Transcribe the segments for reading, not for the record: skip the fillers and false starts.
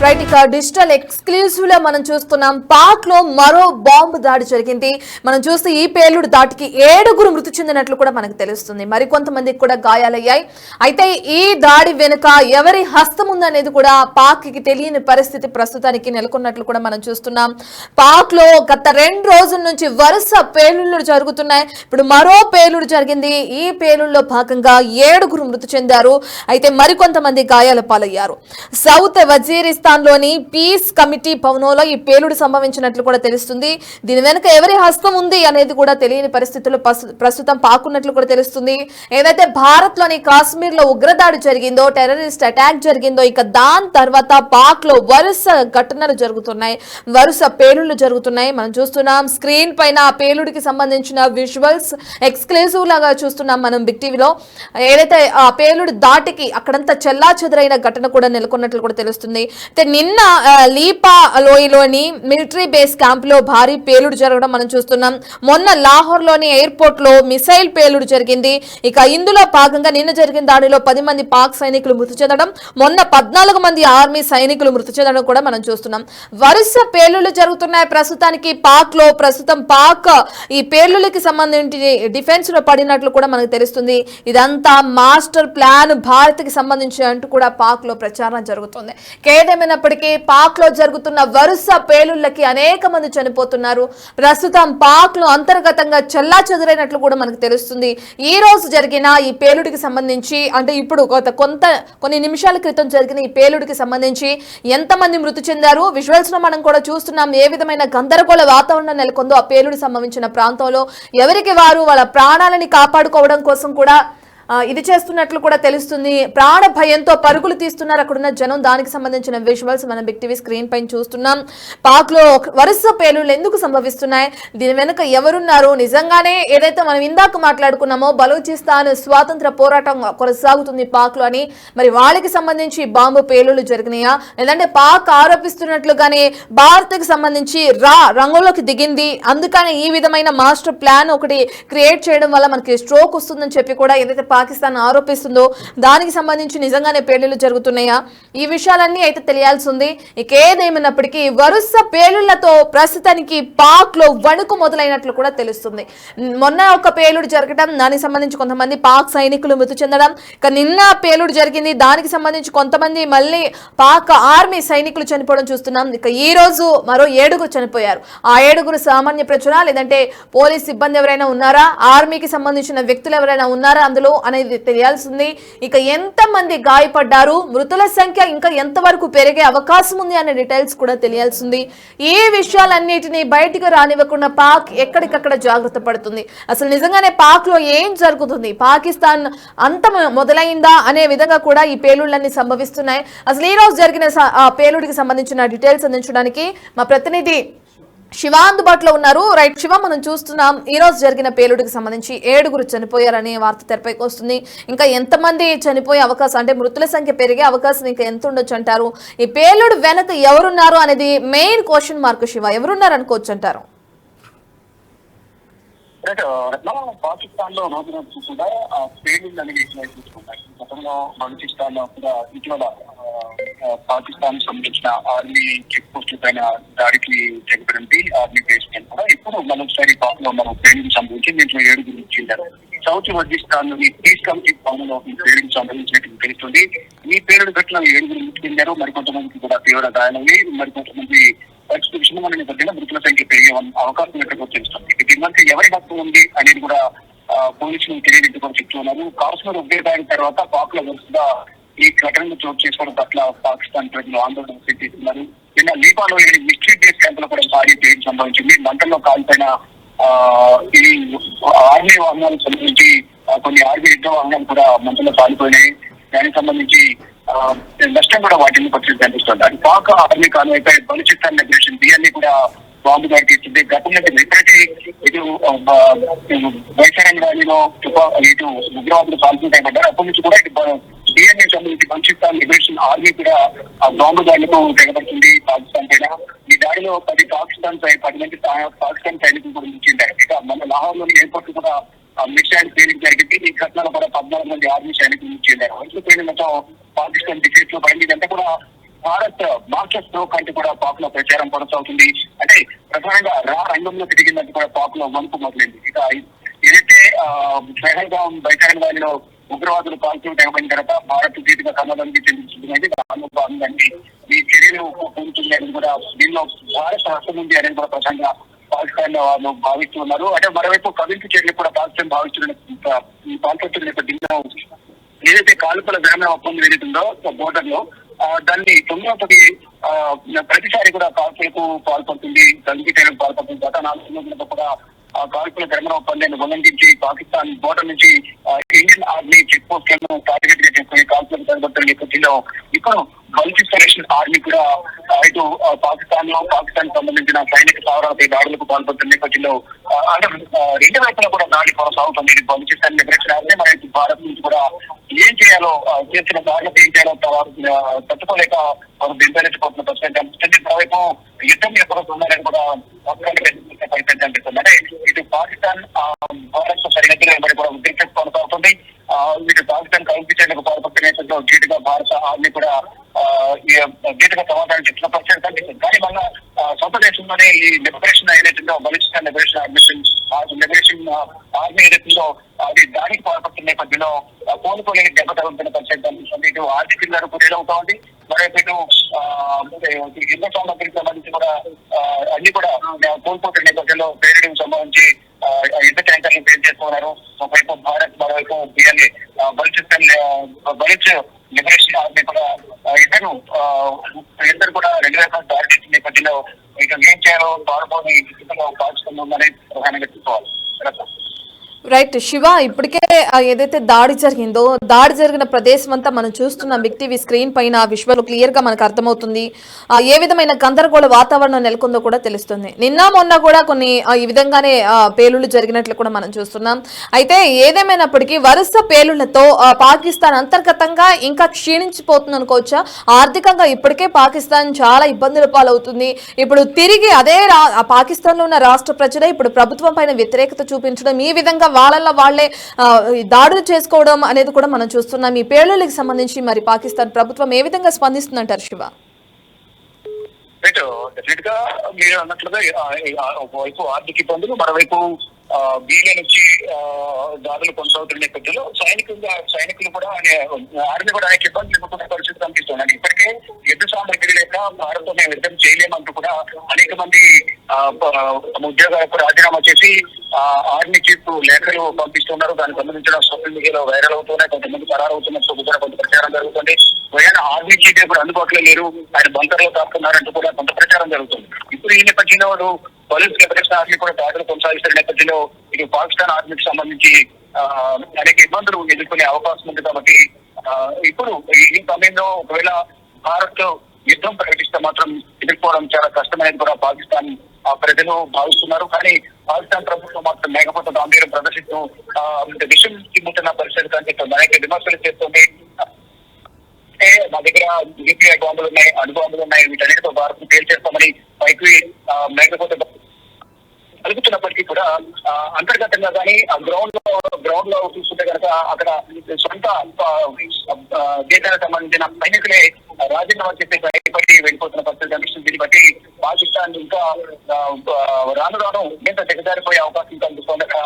Right ఇక digital exclusive లో మనం చూస్తున్నాం పాక్ లో మరో బాంబు దాడి జరిగింది. మనం చూస్తే ఈ పేలుడు దాటికి 7 మృతి చెందినట్లు కూడా మనకు తెలుస్తుంది. మరికొంతమందికి కూడా గాయాలయ్యాయి. అయితే ఈ దాడి వెనుక ఎవరి హస్తం ఉందనేది కూడా పాక్ కి తెలియని పరిస్థితి ప్రస్తుతానికి నెలకొన్నట్లు కూడా మనం చూస్తున్నాం. పాక్ లో గత 2 రోజుల నుంచి వరుస పేలుళ్లు జరుగుతున్నాయి. ఇప్పుడు మరో పేలుడు జరిగింది. ఈ పేలుళ్లో భాగంగా 7 మృతి చెందారు. అయితే మరికొంతమంది గాయాల పాలయ్యారు. సౌత్ వజీరిస్తాన్ లోని పీస్ కమిటీ భవనంలో ఈ పేలుడు సంభవించినట్లు కూడా తెలుస్తుంది. దీని వెనుక ఎవరి హస్తం ఉంది అనేది కూడా తెలియని పరిస్థితుల్లో ప్రస్తుతం పాకున్నట్లు కూడా తెలుస్తుంది. ఏదైతే భారత్ లోని కాశ్మీర్ లో ఉగ్రదాడి జరిగిందో, టెర్రరిస్ట్ అటాక్ జరిగిందో, ఇక దాని తర్వాత పాక్ లో వరుస ఘటనలు జరుగుతున్నాయి, వరుస పేలుళ్లు జరుగుతున్నాయి. మనం చూస్తున్నాం స్క్రీన్ పైన ఆ పేలుడికి సంబంధించిన విజువల్స్ ఎక్స్క్లూజివ్ లాగా చూస్తున్నాం మనం బిగ్ టీవీలో. ఏదైతే ఆ పేలుడు దాటికి అక్కడంతా చెల్లా చెదరైన ఘటన కూడా నెలకొన్నట్లు కూడా తెలుస్తుంది. నిన్న లీపా లోయలోని మిలిటరీ బేస్ క్యాంప్ లో భారీ పేలుడు జరగడం మనం చూస్తున్నాం. మొన్న లాహోర్ లోని ఎయిర్పోర్ట్ లో మిసైల్ పేలుడు జరిగింది. ఇక ఇందులో భాగంగా నిన్న జరిగిన దాడిలో 10 మంది పాక్ సైనికులు మృతి చెందడం, మొన్న 14 మంది ఆర్మీ సైనికులు మృతి చెందడం కూడా మనం చూస్తున్నాం. వరుస పేలుళ్లు జరుగుతున్నాయి ప్రస్తుతానికి పాక్ లో. ప్రస్తుతం పాక్ ఈ పేలుళ్లకి సంబంధించి డిఫెన్స్ లో పడినట్లు కూడా మనకు తెలుస్తుంది. ఇదంతా మాస్టర్ ప్లాన్ భారత్ కి సంబంధించి అంటూ కూడా పాక్ లో ప్రచారం జరుగుతుంది. ఏదేమైనప్పటికీ పాక్ లో జరుగుతున్న వరుస పేలుళ్లకి అనేక మంది చనిపోతున్నారు. ప్రస్తుతం పాక్ లో అంతర్గతంగా చెల్లా చెదురైనట్లు కూడా మనకు తెలుస్తుంది. ఈ రోజు జరిగిన ఈ పేలుడికి సంబంధించి, అంటే ఇప్పుడు కొన్ని నిమిషాల క్రితం జరిగిన ఈ పేలుడికి సంబంధించి ఎంతమంది మృతి చెందారు విజువల్స్ లో మనం కూడా చూస్తున్నాం. ఏ విధమైన గందరగోళ వాతావరణం నెలకొందో ఆ పేలుడు సంభవించిన ప్రాంతంలో ఎవరికి వారు వాళ్ళ ప్రాణాలని కాపాడుకోవడం కోసం కూడా ఇది చేస్తున్నట్లు కూడా తెలుస్తుంది. ప్రాణ భయంతో పరుగులు తీస్తున్నారు అక్కడున్న జనం. దానికి సంబంధించిన విజువల్స్ మనం బిగ్ టీవీ స్క్రీన్ పైన చూస్తున్నాం. పాక్ లో వరుస పేలుళ్లు ఎందుకు సంభవిస్తున్నాయి, దీని వెనుక ఎవరున్నారు? నిజంగానే ఏదైతే మనం ఇందాక మాట్లాడుకున్నామో బలూచిస్తాన్ స్వాతంత్ర పోరాటం కొనసాగుతుంది పాక్ లో అని, మరి వాళ్ళకి సంబంధించి బాంబు పేలుళ్లు జరిగినాయా, లేదంటే పాక్ ఆరోపిస్తున్నట్లుగానే భారత్ కి సంబంధించి రంగంలోకి దిగింది, అందుకని ఈ విధమైన మాస్టర్ ప్లాన్ ఒకటి క్రియేట్ చేయడం వల్ల మనకి స్ట్రోక్ వస్తుందని చెప్పి కూడా ఏదైతే పాకిస్తాన్ ఆరోపిస్తుందో దానికి సంబంధించి నిజంగానే పేలుళ్లు జరుగుతున్నాయా, ఈ విషయాలన్నీ అయితే తెలియాల్సి ఉంది. ఇక ఏదేమైనప్పటికీ వరుస పేలుళ్లతో ప్రస్తుతానికి పాక్ లో వణుకు మొదలైనట్లు కూడా తెలుస్తుంది. మొన్న ఒక పేలుడు జరగడం, దానికి సంబంధించి కొంతమంది పాక్ సైనికులు మృతి చెందడం, ఇక నిన్న పేలుడు జరిగింది, దానికి సంబంధించి కొంతమంది మళ్ళీ పాక్ ఆర్మీ సైనికులు చనిపోవడం చూస్తున్నాం. ఇక ఈ రోజు మరో 7 చనిపోయారు. ఆ 7 సామాన్య ప్రజల లేదంటే పోలీస్ సిబ్బంది ఎవరైనా ఉన్నారా, ఆర్మీకి సంబంధించిన వ్యక్తులు ఎవరైనా ఉన్నారా అందులో అనేది తెలియాల్సింది. ఇక ఎంతమంది గాయపడ్డారు, మృతుల సంఖ్య ఇంకా ఎంతవరకు పెరిగే అవకాశం ఉంది అనే డీటెయిల్స్ కూడా తెలియాల్సింది. ఈ విషయాలన్నిటినీ బయటకు రానివ్వకుండా పాక్ ఎక్కడికక్కడ జాగ్రత్త పడుతుంది. అసలు నిజంగానే పాక్ లో ఏం జరుగుతుంది, పాకిస్తాన్ అంతం మొదలైందా అనే విధంగా కూడా ఈ పేలుళ్లన్నీ సంభవిస్తున్నాయి. అసలు ఈ రోజు జరిగిన పేలుడికి సంబంధించిన డీటెయిల్స్ అందించడానికి మా ప్రతినిధి శివ అందుబాటులో ఉన్నారు. రైట్ శివ, మనం చూస్తున్నాం ఈ రోజు జరిగిన పేలుడికి సంబంధించి 7 చనిపోయారనే వార్త తెరపైకి వస్తుంది. ఇంకా ఎంతమంది చనిపోయే అవకాశం, అంటే మృతుల సంఖ్య పెరిగే అవకాశం ఇంకా ఎంత ఉండొచ్చు అంటారు? ఈ పేలుడు వెనక ఎవరున్నారు అనేది మెయిన్ క్వశ్చన్ మార్క్. శివ, ఎవరున్నారు అనుకోవచ్చు అంటారు? పాకిస్తాన్ లో రోజు రోజు కూడా పేలుళ్ళు అనేవి చూసుకుంటాయి. గతంలో బలూచిస్తాన్ లో కూడా ఇటీవల పాకిస్తాన్ సంబంధించిన ఆర్మీ చెక్ పోస్ట్ పైన దాడికి తెగబడింది ఆర్మీ బేస్ పైన కూడా. ఇప్పుడు మరోసారి పాక్ లో మనం పేలుడు సంబంధించి దీంట్లో 7 చెందారు. సౌత్ వజీరిస్తాన్ లోని పీస్ కమిటీ భవనంలో పేలుడు సంబంధించినట్టు తెలుస్తుంది. ఈ పేలుడు ఘటనలో 7 మృతి చెందారు. మరికొంతమందికి కూడా తీవ్ర గాయాలయ్యి, మరికొంతమంది విషమంగా నేపథ్యంలో మృతుల సంఖ్య పెరిగే అవకాశం ఉన్నట్టు తెలుస్తుంది. దీని మధ్య ఎవరి హక్కు ఉంది అనేది కూడా పోలీసులు తెలియజేట్టు కూడా చెప్తున్నారు. కాశ్మీర్ ఉగ్రదాడి తర్వాత పాక్ లో వరుసగా ఈ ఘటనను చోటు చేసుకోవడం పట్ల పాకిస్తాన్ ప్రజలు ఆందోళన వ్యక్తం చేస్తున్నారు. నిన్న లీపాలో మిలిటరీ బేస్ క్యాంప్ లో కూడా భారీ పేరు సంభవించింది. మంటల్లో కాలిపోయిన ఈ ఆర్మీ వాహనాలకు సంబంధించి కొన్ని ఆర్మీ యుద్ధ వాహనాలు కూడా మంటల్లో కాలిపోయినాయి. దానికి సంబంధించి నష్టం కూడా వాటిని పరిస్థితి కనిపిస్తుంది. అది పాక్ ఆర్మీ కాన్వాయ్పై బలూచిస్తాన్ లిబరేషన్ బిఎల్ఏ కూడా బాంబు దాడి తీస్తుంది. గతంలో ఇటు వైసరంగ్ ర్యాలీలో ఇటు ఉగ్రవాదులు పాల్గొంటాయన్నారు. అప్పటి నుంచి కూడా ఇటు బిఎల్ఏ సంబంధించి బలూచిస్తాన్ లిబరేషన్ ఆర్మీ కూడా ఆ బాంబు దాడిలో తెగబడుతుంది పాకిస్తాన్ పైన. ఈ దాడిలో 10 మంది పాకిస్తాన్ సైనికులు కూడా మృతి. ఇక మన లాహోర్ లోని ఎయిర్పోర్ట్ కూడా మిసైల్ పేలింగ్ జరిగింది. ఈ ఘటనలో కూడా 14 మంది ఆర్మీ సైనికులు మృతి చెందారు. వయసు పేరు మొత్తం పాకిస్తాన్ డిఫెన్స్ లో పడింది. ఇదంతా కూడా భారత్ మాస్టర్ స్ట్రోక్ అంటే కూడా పాక్ లో ప్రచారం కొనసాగుతుంది. అంటే ప్రధానంగా రంగంలో తిరిగినట్టు కూడా పాక్ లో వణుకు మొదలైంది. ఇక ఏదైతే పెహల్గాం బైకాన్ వ్యాలీలో ఉగ్రవాదులు కాల్పులు తెగబడిన తర్వాత భారత్ ధీటుగా సమాధానానికి చెందించుకుంటుంది. దానిలో భాగంగా ఈ చర్యలు పొందుతుంది అనేది కూడా దీనిలో భారత హస్తం ఉంది అనేది కూడా ప్రధానంగా పాకిస్తాన్ వాళ్ళు భావిస్తున్నారు. అంటే మరోవైపు కవింపు చర్యలు కూడా పాకిస్తాన్ భావిస్తున్న నేపథ్యంలో ఏదైతే కాల్పుల విరమణ ఒప్పందం ఏదైతుందో బోర్డర్ లో దాన్ని 9 ప్రతిసారి కూడా కాల్పులకు పాల్పడుతుంది, తల్లికి చర్యలకు పాల్పడుతుంది. గత 4 రోజులకు కూడా కాల్పుల విరమణ ఒప్పందాన్ని ఉల్లంఘించి పాకిస్తాన్ బోర్డర్ నుంచి ఇండియన్ ఆర్మీ చెక్ పోస్ట్ లను టార్గెట్ గా చేసుకుని కాల్పులకు పాల్పడుతున్న నేపథ్యంలో ఇప్పుడు బలూచిస్తాన్ ఆర్మీ కూడా ఇటు పాకిస్తాన్ సంబంధించిన సైనిక స్థావరాలపై దాడులకు పాల్పడుతున్న నేపథ్యంలో అంటే రెండు వైపులా కూడా దాడి కొనసాగుతుంది. ఇది బలూచిస్తాన్ లిబరేషన్ ఆర్మీ మరి భారత్ నుంచి కూడా ఏం చేయాలో చేసిన దాడులకు ఏం చేయాలో తట్టుకోలేక వారు దింపలేకపోతున్న పరిస్థితి. మరోవైపు యుద్ధం ఎప్పుడు ఉండాలని కూడా పరిస్థితి అనిపిస్తుంది. అంటే ఇటు పాకిస్తాన్ భారత్ సరిహద్దులో మరి కూడా ఉద్రిక్తత కొనసాగుతుంది. వీటి పాకిస్తాన్ కల్పించేందుకు పాల్పడుతున్న నేపథ్యంలో ధీటుగా భారత ఆర్మీ కూడా ధీటుగా సమాధానం చెప్పిన పరిస్థితి కనిపిస్తుంది. కానీ మన సొంత దేశంలోనే ఈ లిబరేషన్ ఏదైతుందో బలూచిస్తాన్ లిబరేషన్ ఆర్మీ ఏదైతుందో అది దాడికి పాల్పడుతున్న నేపథ్యంలో కోలుకోలేని దెబ్బ తగ్గుతున్న పరిస్థితి కనిపిస్తుంది. ఇటు ఆర్థికంగా గురైనవుతా ఉంది. మరోవైపు ఇటు యుద్ధ సామగ్రికి సంబంధించి కూడా అన్ని కూడా కోల్పోతున్న నేపథ్యంలో పేరుడికి సంబంధించి యుద్ధ ట్యాంకర్లు పేరు చేస్తున్నారు. ఒకవైపు భారత్, మరోవైపు బిఎల్ఏ బలుచ్ లిబరేషన్ ఆర్మీ కూడా ఇద్దరు కూడా 2 వైపులా దాడి చేసిన నేపథ్యంలో ఇక ఏం చేయాలో పాల్గొని పాల్చుకుంటూ ఉందని ప్రధానంగా తీసుకోవాలి. రైట్ శివ, ఇప్పటికే ఏదైతే దాడి జరిగిందో దాడి జరిగిన ప్రదేశం అంతా మనం చూస్తున్నాం. బిగ్ టీవీ స్క్రీన్ పైన విజువల్ క్లియర్ గా మనకు అర్థమవుతుంది. ఏ విధమైన గందరగోళ వాతావరణం నెలకొందో కూడా తెలుస్తుంది. నిన్న మొన్న కూడా కొన్ని ఈ విధంగానే పేలుళ్లు జరిగినట్లు కూడా మనం చూస్తున్నాం. అయితే ఏదేమైనప్పటికీ వరుస పేలుళ్లతో పాకిస్తాన్ అంతర్గతంగా ఇంకా క్షీణించిపోతుంది అనుకోవచ్చా? ఆర్థికంగా ఇప్పటికే పాకిస్తాన్ చాలా ఇబ్బందుల పాలవుతుంది. ఇప్పుడు తిరిగి అదే పాకిస్తాన్ లో ఉన్న రాష్ట్ర ప్రజలే ఇప్పుడు ప్రభుత్వం పైన వ్యతిరేకత చూపించడం, ఈ విధంగా వాళ్ళల్లో వాళ్లే దాడులు చేసుకోవడం అనేది కూడా మనం చూస్తున్నాం. ఈ పేలుళ్లకు సంబంధించి మరి పాకిస్తాన్ ప్రభుత్వం ఏ విధంగా స్పందిస్తుందంటారు శివ? డెఫినెట్ గా మీరు అన్నట్లుగా ఒకవైపు ఆర్థిక ఇబ్బందులు, మరోవైపు బీలే నుంచి దాడులు కొనసాగుతున్న నేపథ్యంలో సైనికులు కూడా ఆర్మీ కూడా అనేక ఇబ్బందులు ఎదుర్కొనే పరిస్థితి కనిపిస్తుంది. ఇప్పటికే యుద్ధ సామగ్రి లేక భారత్ మేము యుద్ధం చేయలేమంటూ కూడా అనేక మంది ఉద్యోగాలకు రాజీనామా చేసి ఆర్మీ చీఫ్ లేఖలు పంపిస్తున్నారు. దానికి సంబంధించిన సోషల్ మీడియాలో వైరల్ అవుతున్నాయి. కొంతమంది ఖరారు అవుతున్నట్టు కూడా కొంత ప్రచారం జరుగుతుంది. ఆర్మీ చీఫ్ ఇప్పుడు అందుబాటులో లేరు, ఆయన బంకర్లో తాకుతున్నారంటూ కూడా కొంత ప్రచారం జరుగుతుంది. ఇప్పుడు ఈ నేపథ్యంలో బలూచ్ లిబరేషన్ ఆర్మీ కూడా దాడులు కొనసాగిస్తున్న నేపథ్యంలో ఇది పాకిస్తాన్ ఆర్మీకి సంబంధించి అనేక ఇబ్బందులు ఎదుర్కొనే అవకాశం ఉంది. కాబట్టి ఇప్పుడు ఈ సమయంలో ఒకవేళ భారత్ యుద్ధం ప్రకటిస్తే మాత్రం ఎదుర్కోవడం చాలా కష్టమనేది కూడా పాకిస్తాన్ ప్రజలు భావిస్తున్నారు. కానీ పాకిస్తాన్ ప్రభుత్వం మాత్రం లేకపోతే గాంభీర్యం ప్రదర్శిస్తూ విషయం చిమ్ముతున్న పరిస్థితి కనిపిస్తుంది. అనేక విమర్శలు చేస్తుంది. మా దగ్గర న్యూక్లియర్ బాంబులు ఉన్నాయి, అణుబాంబులు ఉన్నాయి, వీటన్నిటితో భారత్ పేల్చేస్తామని పైకి లేకపోతే కలుగుతున్నప్పటికీ కూడా అంతర్గతంగా కానీ గ్రౌండ్ లో చూసుకుంటే కనుక అక్కడ సొంత దేశానికి సంబంధించిన సైనికులే రాజీనామా చేసే భయపడి వెళ్ళిపోతున్న పరిస్థితి కనిపిస్తుంది. దీన్ని బట్టి పాకిస్తాన్ ఇంకా రాను ఎంత దిగజారిపోయే అవకాశం కనిపిస్తుంది. అక్కడ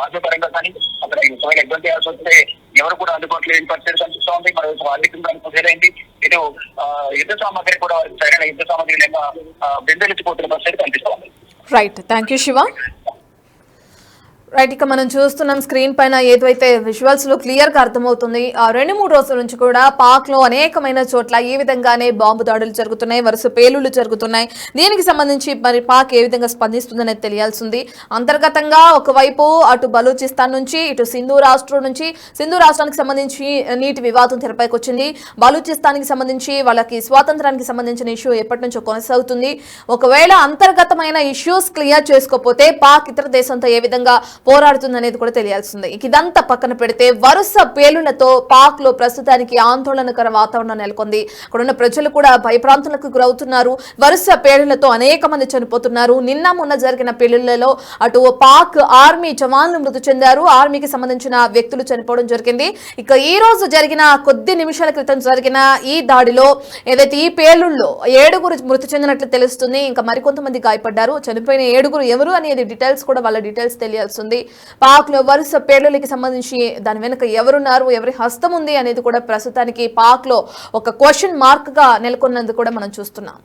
ఆర్థికపరంగా కానీ అక్కడ ఒకవేళ ఇబ్బంది చేయాల్సి వస్తే ఎవరు కూడా అందుబాటులో లేని పరిస్థితి కనిపిస్తోంది. మరోవైపు ఆర్థికంగా కుదేరైంది. ఇటు యుద్ధ సామగ్రి కూడా సరైన యుద్ధ సామగ్రి లేక బెంబెలెత్తిపోతున్న పరిస్థితి కనిపిస్తోంది. Right, thank you Shiva. Right, ఇక మనం చూస్తున్నాం స్క్రీన్ పైన ఏదైతే విజువల్స్ లో క్లియర్ గా అర్థమవుతుంది. 2-3 రోజుల నుంచి కూడా పాక్ లో అనేకమైన చోట్ల ఈ విధంగానే బాంబు దాడులు జరుగుతున్నాయి, వరుస పేలుళ్లు జరుగుతున్నాయి. దీనికి సంబంధించి మరి పాక్ ఏ విధంగా స్పందిస్తుందనేది తెలియాల్సింది. అంతర్గతంగా ఒకవైపు అటు బలూచిస్తాన్ నుంచి ఇటు సింధు రాష్ట్రానికి సంబంధించి నీటి వివాదం తెరపైకి వచ్చింది. బలూచిస్తాన్కి సంబంధించి వాళ్ళకి స్వాతంత్రానికి సంబంధించిన ఇష్యూ ఎప్పటి నుంచో కొనసాగుతుంది. ఒకవేళ అంతర్గతమైన ఇష్యూస్ క్లియర్ చేసుకోకపోతే పాక్ ఇతర దేశంతో ఏ విధంగా పోరాడుతుంది అనేది కూడా తెలియాల్సింది. ఇదంతా పక్కన పెడితే వరుస పేలుళ్లతో పాక్ లో ప్రస్తుతానికి ఆందోళనకర వాతావరణం నెలకొంది. అక్కడున్న ప్రజలు కూడా భయప్రాంతాలకు గురవుతున్నారు. వరుస పేలుళ్లతో అనేక మంది చనిపోతున్నారు. నిన్న మొన్న జరిగిన పేలుళ్లలో అటు పాక్ ఆర్మీ జవాన్లు మృతి చెందారు, ఆర్మీకి సంబంధించిన వ్యక్తులు చనిపోవడం జరిగింది. ఇక ఈ రోజు జరిగిన కొద్ది నిమిషాల క్రితం జరిగిన ఈ దాడిలో ఏదైతే ఈ పేలుళ్లో 7 మృతి చెందినట్లు తెలుస్తుంది. ఇంకా మరికొంతమంది గాయపడ్డారు. చనిపోయిన 7 ఎవరు అనేది డీటెయిల్స్ కూడా వాళ్ళ డీటెయిల్స్ తెలియాల్సింది. పాక్ లో వరుస పేలుళ్ళకి సంబంధించి దాని వెనుక ఎవరున్నారు, ఎవరి హస్తం ఉంది అనేది కూడా ప్రస్తుతానికి పాక్ లో ఒక క్వశ్చన్ మార్క్ గా నెలకొన్నది కూడా మనం చూస్తున్నాం.